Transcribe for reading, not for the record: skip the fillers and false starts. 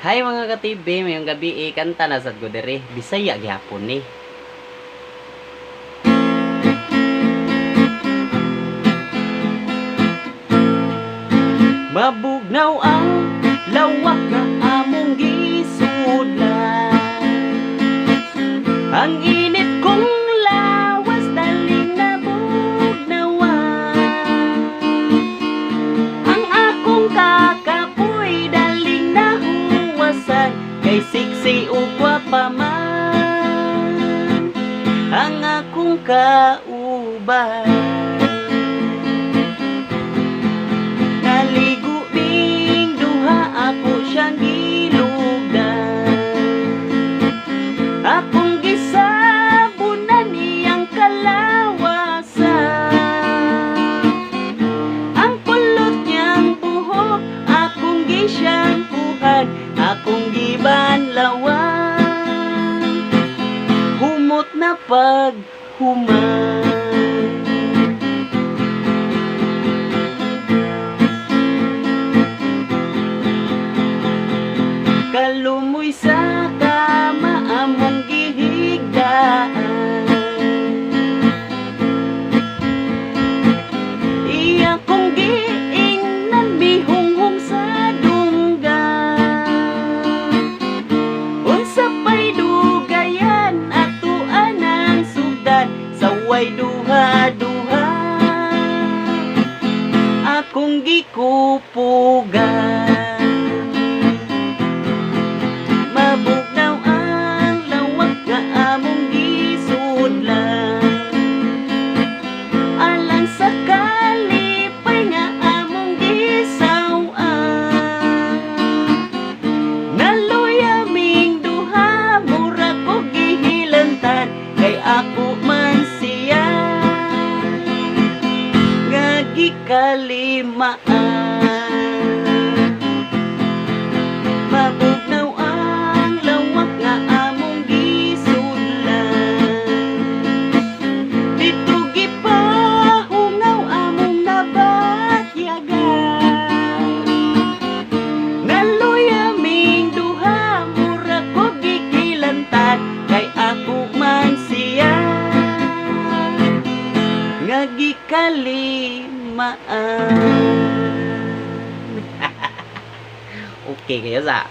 Hi mga ka-TV, mayong gabi kanta na sad ko dere. Bisaya gyapon ni. Mabugnaw ang lawak nga among gisudlan. Ang init kong lawas daling nabugnawan. Ang akong kakapoy daling nahuwasan. Kay siksi ugwa pa man ang akong kauban. Naligo ning duha ako siyang gilugdan. Akong gisabunan niyang kalawasan. Ang kulot niyang buhok akong gisyampuhan. Akong gibanlawan. Humot na paghuman. Kalumoy sa kama among gihigdaan. Iya kong giingnan mihunghong sa dunggan. Unsa pa'y dugayan atuan ang sugdan. Saway duha-duha akong gikupugan. Mabugnaw ang lawak nga among gisudlan. Alang sa kalipay nga among gisaw-an. Naluyaming duha mura ko gihilantan. Kay ako man siya nga gikalimaan. Mabugnaw ang lawak nga among gisudlan. Dito gipahungaw among nabatyagan. Naluyaming duha mura ko gikilantan. Kay ako man siya nga gikalimaan. Okay kayo sa